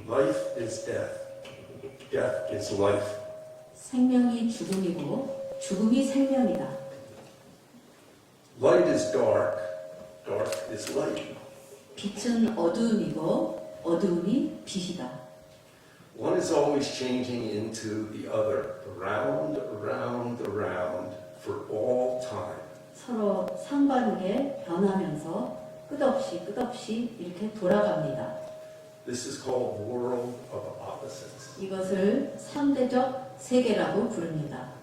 Life is death. Death is life. 생명이 죽음이고 죽음이 생명이다. Light is dark. Dark is light. 빛은 어두움이고 어두움이 빛이다. One is always changing into the other, around, around, around, for all time. 서로 상반되게 변하면서 끝없이 이렇게 돌아갑니다. This is called world of opposites. 이것을 상대적 세계라고 부릅니다.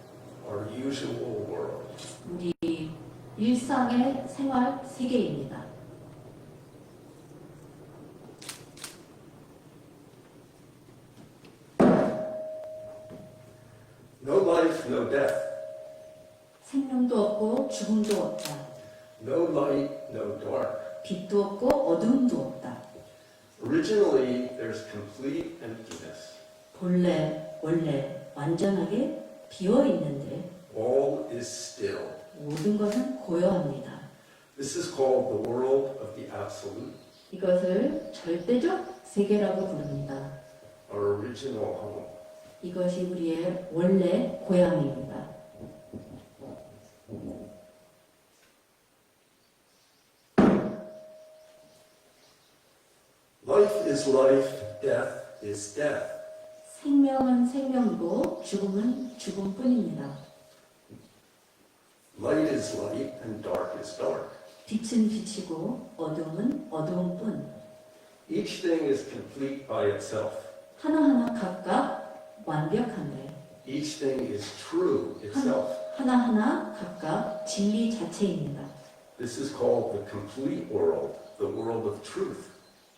Our usual world. 우리 일상의 생활 세계입니다. No life, no death. 생명도 없고 죽음도 없다. No light, no dark. 빛도 없고 어둠도 없다. Originally, there's complete emptiness. 원래 완전하게 비어 있는데 All is still. 모든 것은 고요합니다. This is called the world of the absolute, 이것을 절대적 세계라고 부릅니다. our original home. 이것이 우리의 원래 고향입니다. Life is life, death is death. 생명은 생명이고 죽음은 죽음뿐입니다. Light is light and dark is dark. 빛은 빛이고 어둠은 어두움뿐. Each thing is complete by itself. 하나하나 각각 완벽한데 Each thing is true itself. 하나하나 각각 진리 자체입니다. This is called the complete world, the world of truth.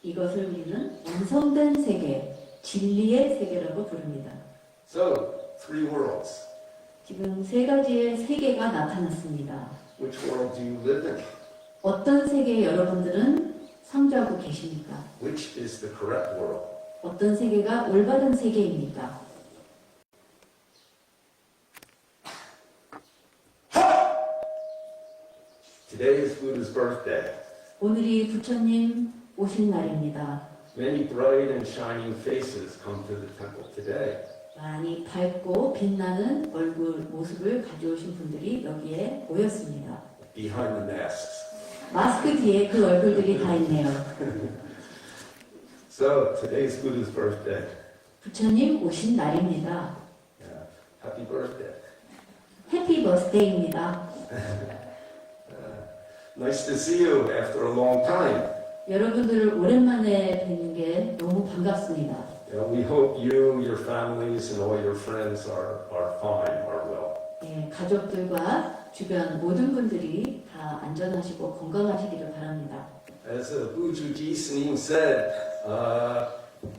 이것을 우리는 완성된 세계, 진리의 세계라고 부릅니다. So, three worlds. 지금 세 가지의 세계가 나타났습니다. Which world do you live in? 어떤 세계에 여러분들은 상주하고 계십니까? Which is the correct world? 어떤 세계가 올바른 세계입니까? Today is Buddha's birthday. 오늘이 부처님 오신 날입니다. Many bright and shining faces come to the temple today. 많이 밝고 빛나는 얼굴 모습을 가져오신 분들이 여기에 모였습니다. Behind the masks. 마스크 뒤에 그 얼굴들이 다 있네요. So, today's Buddha's birthday. 부처님 오신 날입니다. Yeah. Happy birthday. 해피 버스데이입니다. Nice to see you after a long time. 여러분들을 오랜만에 뵙는 게 너무 반갑습니다. We hope you, your families, and all your friends are fine, are well. 예, 가족들과 주변 모든 분들이 다 안전하시고 건강하시기를 바랍니다. As Bujuji S님 said,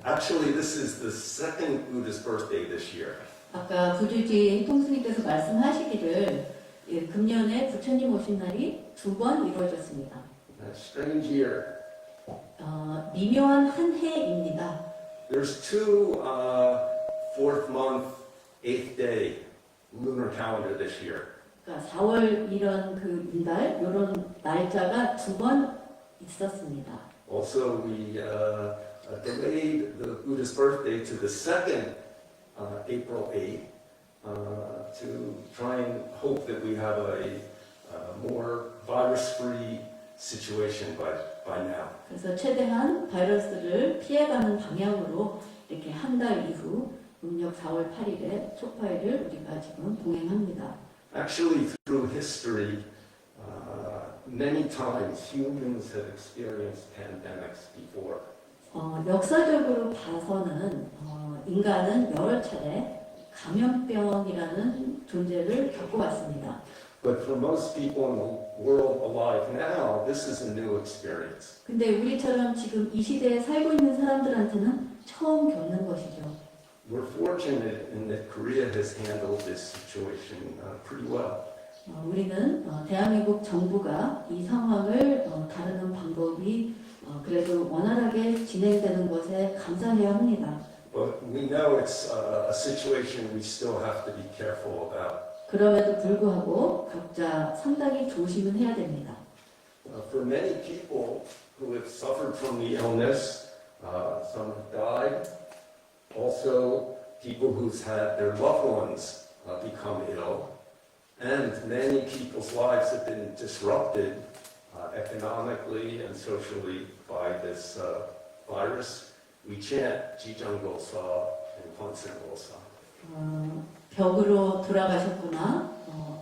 actually this is the second Buddha's birthday this year. 아까 부주지 통스님께서 말씀하시기를 예, 금년에 부처님 오신 날이 2번 이루어졌습니다. A strange year. 미묘한 한 해입니다. There's two 4th month, 8th day lunar calendar this year. 그러니까 4월 이런 그 인달 이런 날짜가 2번 있었습니다. Also, we delayed the Buddha's birthday to the second April 8th to try and hope that we have a more virus-free situation by now. 그래서 최대한 바이러스를 피해가는 방향으로 이렇게 한 달 이후 음력 4월 8일에 초파일을 우리가 지금 봉행합니다. Actually, through history, many times humans have experienced pandemics before. 역사적으로 봐서는 인간은 여러 차례 감염병이라는 존재를 겪어왔습니다. But for most people in the world alive now, this is a new experience. 근데 우리처럼 지금 이 시대에 살고 있는 사람들한테는 처음 겪는 것이죠. We're fortunate in that Korea has handled this situation pretty well. 우리는 대한민국 정부가 이 상황을 다루는 방법이 그래도 원활하게 진행되는 것에 감사해야 합니다. But we know it's a situation we still have to be careful about. 그럼에도 불구하고 각자 상당히 조심은 해야 됩니다. For many people who have suffered from the illness, Some have died. Also, people who've had their loved ones become ill. And many people's lives have been disrupted economically and socially by this virus. We chant 지정고사 and 환생고사. 벽으로 돌아가셨거나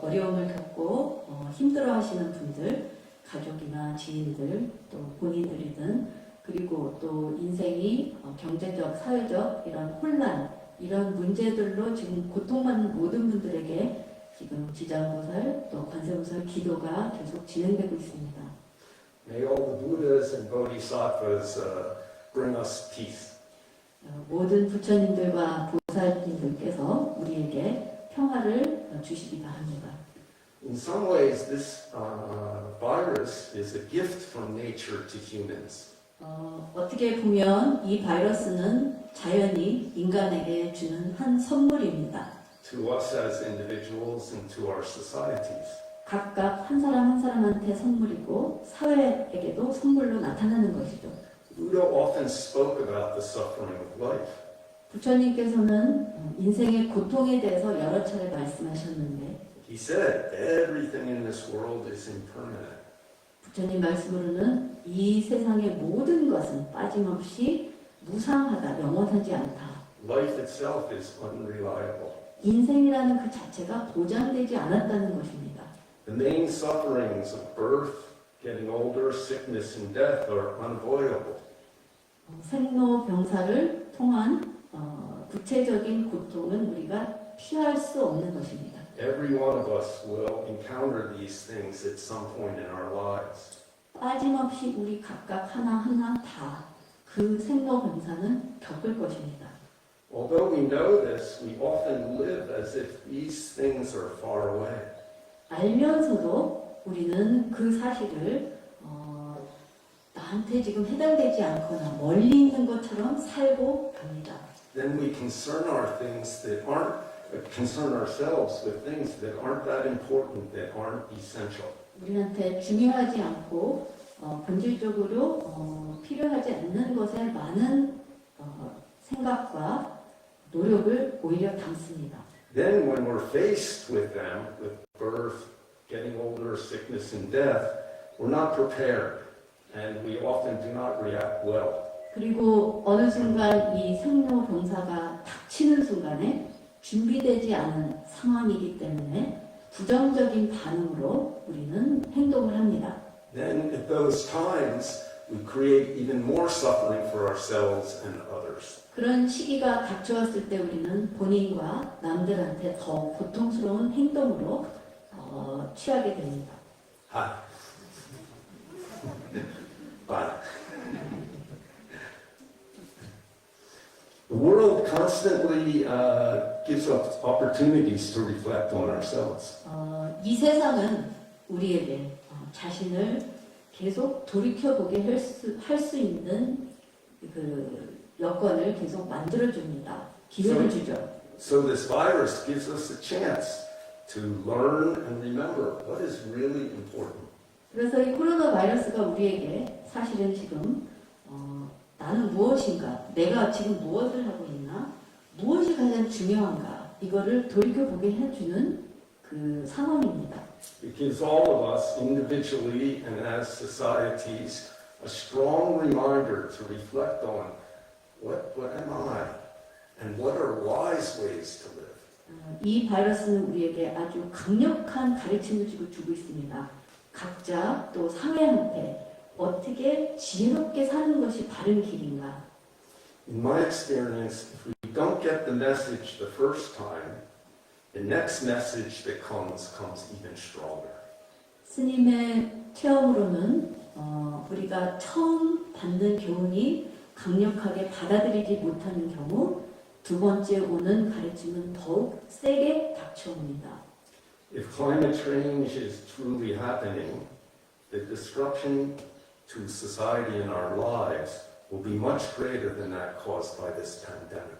어려움을 겪고 힘들어하시는 분들, 가족이나 지인들, 또 본인들이든 그리고 또 인생이 경제적, 사회적 이런 혼란, 이런 문제들로 지금 고통받는 모든 분들에게 지금 지장보살 또 관세음보살 기도가 계속 진행되고 있습니다. May all the Buddhas and Bodhisattvas bring us peace. 모든 부처님들과 보살님들께서 우리에게 평화를 주시기 바랍니다. In some ways, this virus is a gift from nature to humans. 어떻게 보면 이 바이러스는 자연이 인간에게 주는 한 선물입니다. To us as individuals and to our societies. 각각 한 사람 한 사람한테 선물이고 사회에게도 선물로 나타나는 것이죠. Buddha often spoke about the suffering of life. 부처님께서는 인생의 고통에 대해서 여러 차례 말씀하셨는데 He said, everything in this world is impermanent. 부처님 말씀으로는 이 세상의 모든 것은 빠짐없이 무상하다, 영원하지 않다. Life itself is unreliable. 인생이라는 그 자체가 보장되지 않았다는 것입니다. The main sufferings of birth, getting older, sickness, and death are unavoidable. 생로병사를 통한 구체적인 고통은 우리가 피할 수 없는 것입니다. Every one of us will encounter these things at some point in our lives. 빠짐없이 우리 각각 하나하나 다 그 생로병사는 겪을 것입니다. Although we know this, we often live as if these things are far away. 알면서도 우리는 그 사실을 나한테 지금 해당되지 않거나 멀리 있는 것처럼 살고 갑니다. Then we concern ourselves with things that aren't that important, that aren't essential. 우리한테 중요하지 않고 본질적으로 필요하지 않는 것에 많은 생각과 노력을 오히려 담습니다. Then when we're faced with them, with birth, getting older, sickness, and death, we're not prepared, and we often do not react well. 그리고 어느 순간 이 생로병사가 닥치는 순간에 준비되지 않은 상황이기 때문에 부정적인 반응으로 우리는 행동을 합니다. Then at those times, we create even more suffering for ourselves and others. 그런 시기가 닥쳐왔을 때 우리는 본인과 남들한테 더 고통스러운 행동으로 취하게 됩니다. Hi. Bye. The world constantly gives us opportunities to reflect on ourselves. 이 세상은 우리에게 자신을 계속 돌이켜보게 할 수 있는 그 여건을 계속 만들어줍니다. 기회를 주죠. So this virus gives us a chance to learn and remember what is really important. 그래서 이 코로나 바이러스가 우리에게 사실은 지금 나는 무엇인가, 내가 지금 무엇을 하고 있나, 무엇이 가장 중요한가 이거를 돌이켜보게 해주는 그 상황입니다. It gives all of us individually and as societies a strong reminder to reflect on what am I and what are wise ways to live. 이 바이러스는 우리에게 아주 강력한 가르침을 주고 있습니다. 각자 또 사회한테 어떻게 지혜롭게 사는 것이 바른 길인가. In my experience, if we don't get the message the first time, the next message that comes even stronger. 스님의 체험으로는 우리가 처음 받는 교훈이 강력하게 받아들이지 못하는 경우 두 번째 오는 가르침은 더욱 세게 닥쳐옵니다. If climate change is truly happening, the disruption to society and our lives will be much greater than that caused by this pandemic.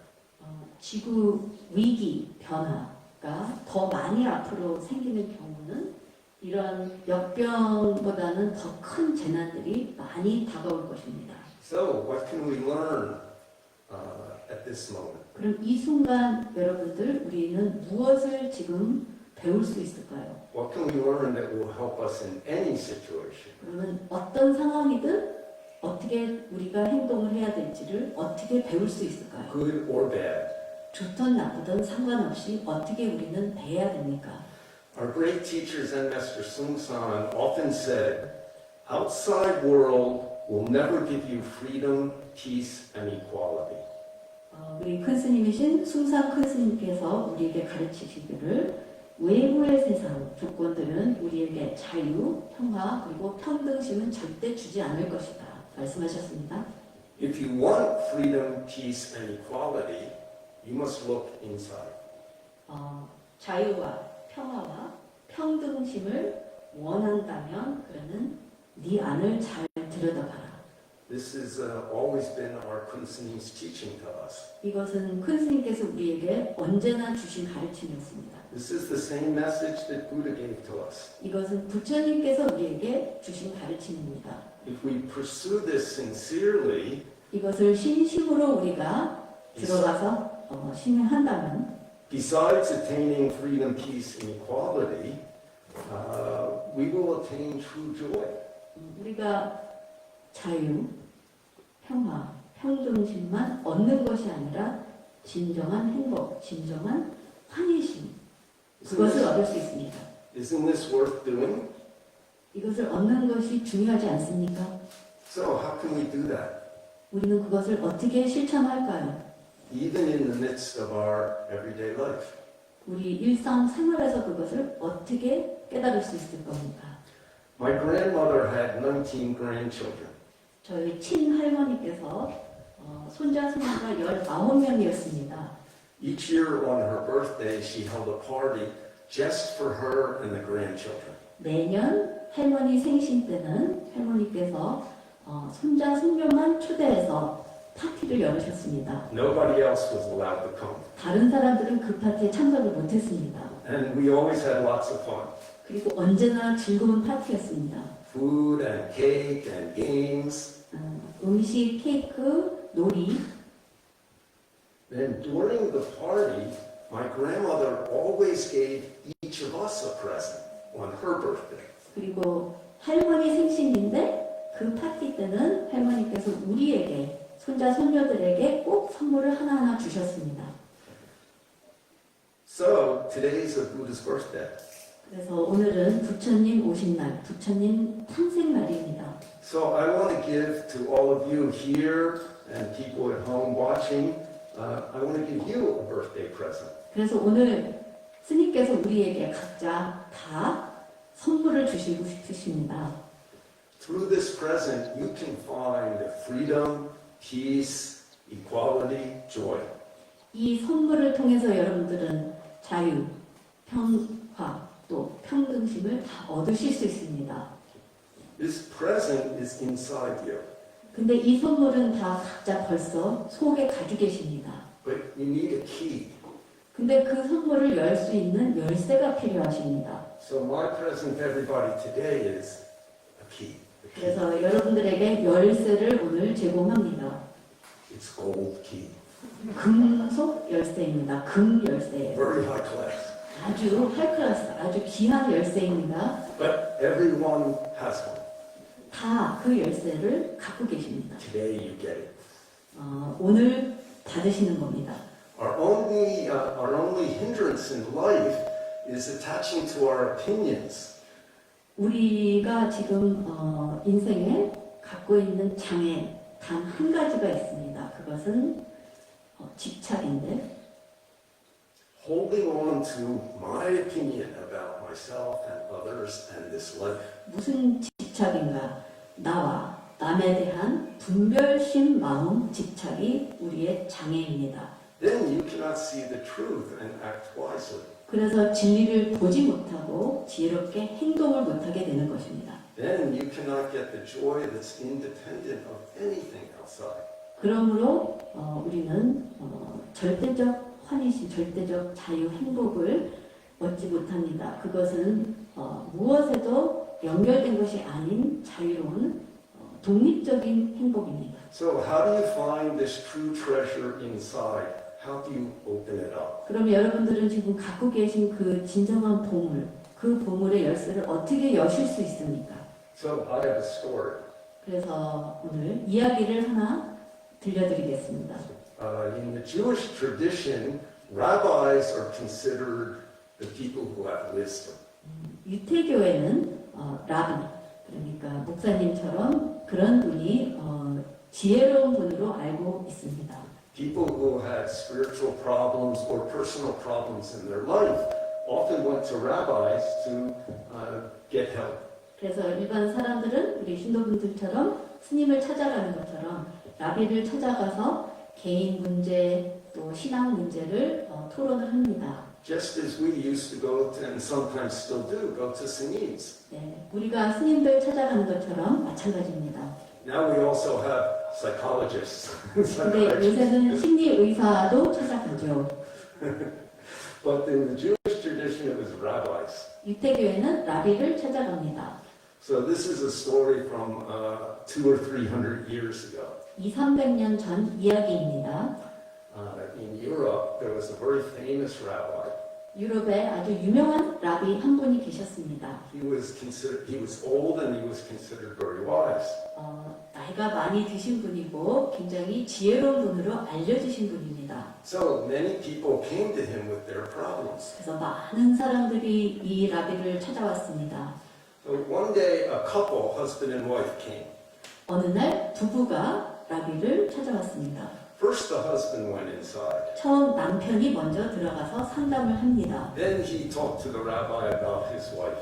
지구 위기 변화가 더 많이 앞으로 생기는 경우는 이런 역병보다는 더 큰 재난들이 많이 다가올 것입니다. So, what can we learn at this moment? 그럼 이 순간 여러분들 우리는 무엇을 지금 배울 수 있을까요? What can we learn that will help us in any situation? 그러면 어떤 상황이든 어떻게 우리가 행동을 해야 될지를 어떻게 배울 수 있을까요? Good or bad? 좋든 나쁘든 상관없이 어떻게 우리는 대해야 됩니까? Our great teachers and Master Sung San often said, outside world will never give you freedom, peace, and equality. 우리 큰 스님이신 숭상 큰 스님께서 우리에게 가르치시기를 외부의 세상 조건들은 우리에게 자유, 평화 그리고 평등심은 절대 주지 않을 것이다 말씀하셨습니다. If you want freedom, peace, and equality, you must look inside. 자유와 평화와 평등심을 원한다면 그러는 네 안을 잘 들여다봐라. This has always been our Kun S님's teaching to us. 이것은 큰 스님께서 우리에게 언제나 주신 가르침이었습니다. This is the same message that Buddha gave to us. 이것은 부처님께서 우리에게 주신 가르침입니다. If we pursue this sincerely, 이것을 진심으로 우리가 들어가서 실행한다면 besides attaining freedom, peace, and equality, we will attain true joy. 우리가 자유, 평화, 평등심만 얻는 것이 아니라 진정한 행복, 진정한 환희심 그것을 얻을 수 있습니다. Isn't this worth doing? 이것을 얻는 것이 중요하지 않습니까? So how can we do that? 우리는 그것을 어떻게 실천할까요? Even in the midst of our everyday life. 우리 일상 생활에서 그것을 어떻게 깨달을 수 있을 겁니까? My grandmother had 19 grandchildren. 저희 친할머니께서 손자 손녀가 19명이었습니다. Each year on her birthday, she held a party just for her and the grandchildren. 매년 할머니 생신 때는 할머니께서 손자 손녀만 초대해서 파티를 열으셨습니다. Nobody else was allowed to come. 다른 사람들은 그 파티에 참석을 못했습니다. And we always had lots of fun. 그리고 언제나 즐거운 파티였습니다. Food and cake and games. 음식, 케이크, 놀이. Then during the party, my grandmother always gave each of us a present on her birthday. 그리고 할머니 생신인데 그 파티 때는 할머니께서 우리에게 손자 손녀들에게 꼭 선물을 하나하나 주셨습니다. So today's a Buddha's birthday. 그래서 오늘은 부처님 오신 날, 부처님 탄생 날입니다. So I want to give to all of you here and people at home watching, I want to give you a birthday present. 그래서 오늘 스님께서 우리에게 각자 다 선물을 주시고 싶으십니다. Through this present, you can find freedom, peace, equality, joy. 이 선물을 통해서 여러분들은 자유, 평화, 또 평등심을 다 얻으실 수 있습니다. This present is inside you, 근데 이 선물은 다 각자 벌써 속에 가지고 계십니다. but you need a key. 근데 그 선물을 열 수 있는 열쇠가 필요하십니다. So my present to everybody today is a key. The key. 그래서 여러분들에게 열쇠를 오늘 제공합니다. It's gold key. 금속 열쇠입니다. 금 열쇠예요. Very high class. 아주 하이클래스, 아주 귀한 열쇠입니다. But everyone has one. 다 그 열쇠를 갖고 계십니다. Today you get it. 오늘 받으시는 겁니다. Our only hindrance in life is attaching to our opinions. 우리가 지금 인생에 갖고 있는 장애 단 한 가지가 있습니다. 그것은 집착인데 Holding on to my opinion about myself and others and this life. 무슨 집착인가? 나와 남에 대한 분별심 마음 집착이 우리의 장애입니다. Then you cannot see the truth and act wisely. 그래서 진리를 보지 못하고 지혜롭게 행동을 못하게 되는 것입니다. Then you cannot get the joy that's independent of anything outside. 그러므로 우리는 절대적 환희심, 절대적 자유, 행복을 얻지 못합니다. 그것은 무엇에도 연결된 것이 아닌 자유로운 독립적인 행복입니다. So how do you find this true treasure inside? How do you open it up? 그럼 여러분들은 지금 갖고 계신 그 진정한 보물, 그 보물의 열쇠를 어떻게 여실 수 있습니까? So I have a story. 그래서 오늘 이야기를 하나 들려드리겠습니다. In the Jewish tradition, rabbis are considered the people who have wisdom. 유태교에는 라비, 그러니까 목사님처럼 그런 분이 지혜로운 분으로 알고 있습니다. People who had spiritual problems or personal problems in their life often went to rabbis to get help. 그래서 일반 사람들은 우리 신도분들처럼 스님을 찾아가는 것처럼 라비를 찾아가서 개인 문제 또 신앙 문제를 토론을 합니다. Just as we used to go to, and sometimes still do, go to senids. 네, 우리가 스님들 찾아가는 것처럼 마찬가지입니다. Now we also have psychologists. 근데 요새는 심리 의사도 찾아가죠. But in the Jewish tradition, it was rabbis. 유태교에는 라비를 찾아갑니다. So this is a story from 200 or 300 years ago. 200~300년 전 이야기입니다. In Europe, there was a very famous rabbi. 유럽에 아주 유명한 라비 한 분이 계셨습니다. He was old and he was considered very wise. 나이가 많이 드신 분이고 굉장히 지혜로운 분으로 알려지신 분입니다. So many people came to him with their problems. 그래서 많은 사람들이 이 라비를 찾아왔습니다. So one day, a couple, husband and wife, came. 어느 날 부부가 라비를 찾아왔습니다. First, the husband went inside. 처음 남편이 먼저 들어가서 상담을 합니다. Then he talked to the rabbi about his wife.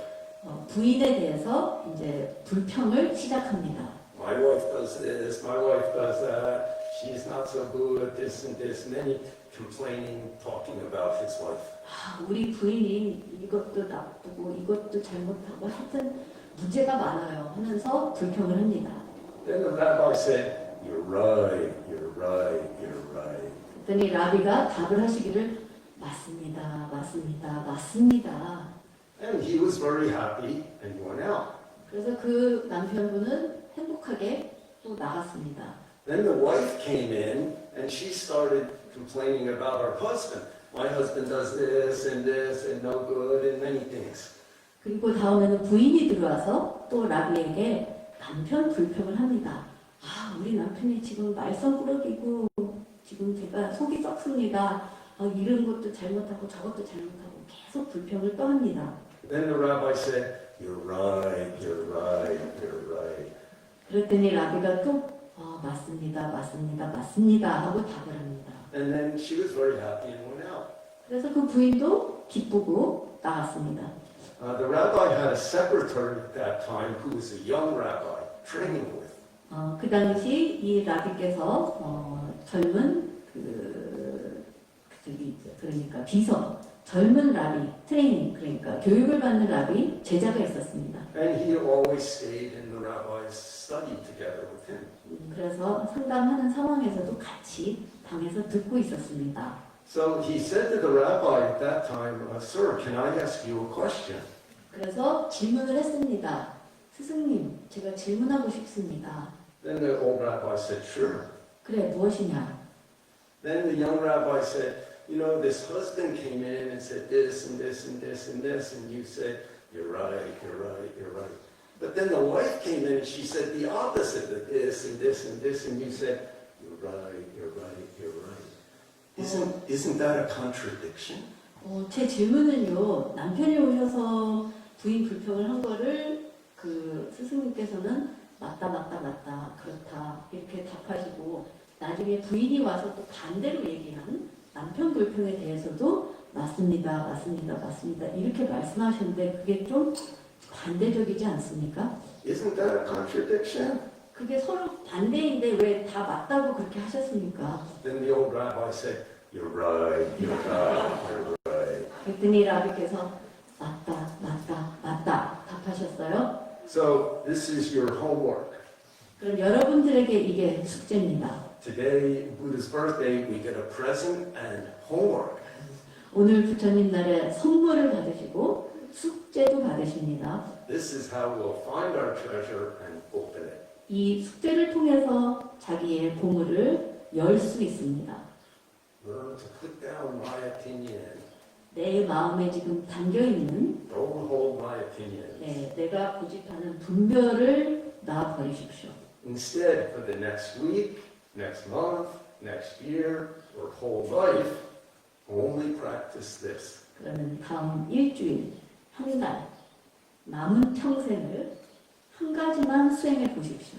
부인에 대해서 이제 불평을 시작합니다. My wife does this, my wife does that, she's not so good, this and this, and then he complaining, talking about his wife. 우리 부인이 이것도 나쁘고 이것도 잘못하고 하여튼 문제가 많아요 하면서 불평을 합니다. Then the rabbi said, you're right, you're right, you're right. 그랬더니 라비가 답을 하시기를 맞습니다, 맞습니다, 맞습니다. And he was very happy and he went out. 그래서 그 남편분은 행복하게 또 나갔습니다. Then the wife came in and she started complaining about her husband. My husband does this and no good and many things. 그리고 다음에는 부인이 들어와서 또 라비에게 남편 불평을 합니다. 우리 남편이 지금 말썽꾸러기고 지금 제가 속이 썩습니다. 이런 것도 잘못하고 저것도 잘못하고 계속 불평을 또 합니다. Then the rabbi said, you're right, you're right, you're right. 그랬더니 라비가 또 맞습니다, 맞습니다, 맞습니다 하고 답을 합니다. And then she was very happy and went out. 그래서 그 부인도 기쁘고 나갔습니다. The rabbi had a secretary at that time who was a young rabbi training with. 그 당시 이 라비께서 젊은 그러니까 비서, 젊은 라비, 트레이닝, 그러니까 교육을 받는 라비 제자가 있었습니다. And he always stayed in the rabbi's study together with him. 그래서 상담하는 상황에서도 같이 방에서 듣고 있었습니다. So he said to the rabbi at that time, Sir, can I ask you a question? 그래서 질문을 했습니다. 스승님, 제가 질문하고 싶습니다. Then the old rabbi said, Sure. 그래, 무엇이냐? Then the young rabbi said, you know, this husband came in and said this and this and this and this, and you said, you're right, you're right, you're right. But then the wife came in and she said the opposite of this and this and this, and you said, you're right, you're right, you're right. Isn't that a contradiction? 제 질문은요, 남편이 오셔서 부인 불평을 한 거를 그 스승님께서는 맞다, 그렇다, 이렇게 답하시고, 나중에 부인이 와서 또 반대로 얘기한 남편 불평에 대해서도 맞습니다, 이렇게 말씀하셨는데, 그게 좀 반대적이지 않습니까? Isn't that a contradiction? 그게 서로 반대인데 왜 다 맞다고 그렇게 하셨습니까? Then the old rabbi said, you're right, you're right, you're right. 그랬더니 라비께서 맞다 답하셨어요. So this is your homework. 그럼 여러분들에게 이게 숙제입니다. Today, Buddha's birthday, we get a present and homework. 오늘 부처님 날에 선물을 받으시고 숙제도 받으십니다. This is how we'll find our treasure and open it. 이 숙제를 통해서 자기의 보물을 열 수 있습니다. Learn to put down my opinion. 내 마음에 지금 담겨 있는 Don't hold my opinion. 내가 고집하는 분별을 놔 버리십시오. Instead, for the next week, next month, next year, or whole life, only practice this. 그러면 다음 일주일, 한 달, 남은 평생을 한 가지만 수행해 보십시오.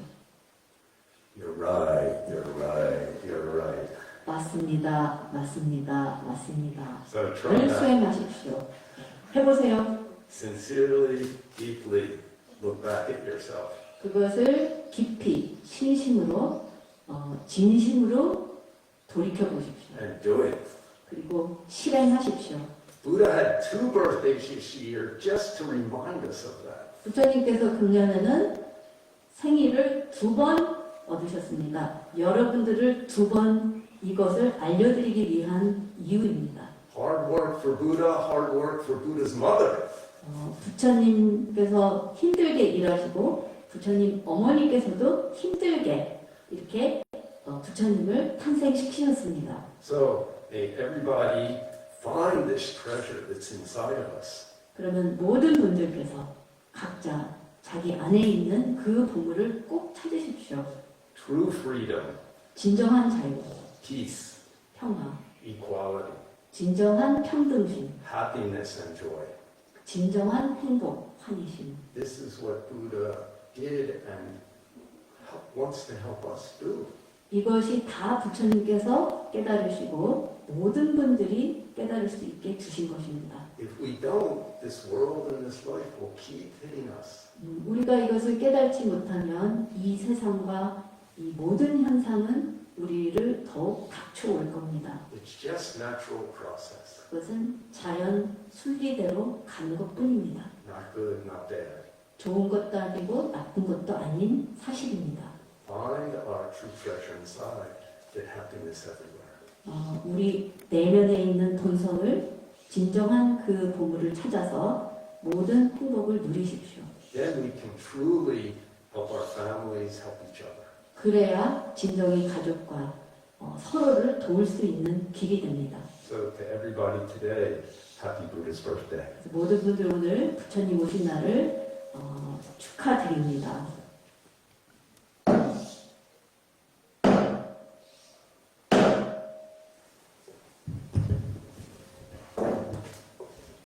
You're right, you're right, you're right. 맞습니다. 맞습니다. 맞습니다. So try 늘 that. 수행하십시오. 해보세요. Sincerely, deeply look back at yourself. 그것을 깊이, 진심으로, 진심으로 돌이켜 보십시오. And do it. 그리고 실행하십시오. Buddha had 2 birthdays this year just to remind us of that. 부처님께서 금년에는 생일을 2번 얻으셨습니다. 여러분들을 2번 이것을 알려드리기 위한 이유입니다. Hard work for Buddha, hard work for Buddha's mother. 부처님께서 힘들게 일하시고 부처님 어머니께서도 힘들게 이렇게 부처님을 탄생시키셨습니다. So, may everybody find this treasure that's inside of us. 그러면 모든 분들께서 각자 자기 안에 있는 그 보물을 꼭 찾으십시오. True freedom, 진정한 자유, peace, 평화, equality, 진정한 평등심, happiness, and joy. 진정한 행복, 환희심. This is what Buddha did and wants to help us do. 이것이 다 부처님께서 깨달으시고 모든 분들이 깨달을 수 있게 주신 것입니다. If we don't, this world and this life will keep hitting us. 우리가 이것을 깨달지 못하면 이 세상과 이 모든 현상은 우리를 더욱 닥쳐올 겁니다. It's just natural process. 그것은 자연 순리대로 가는 것뿐입니다. Not good, not bad. 좋은 것도 아니고 나쁜 것도 아닌 사실입니다. Find our true treasure inside, get happiness everywhere. 우리 내면에 있는 본성을 진정한 그 보물을 찾아서 모든 행복을 누리십시오. Then we can truly help our families, help each other. 그래야 진정의 가족과 서로를 도울 수 있는 길이 됩니다. So to everybody today, happy Buddha's birthday. 모든 분들 오늘 부처님 오신 날을 축하드립니다.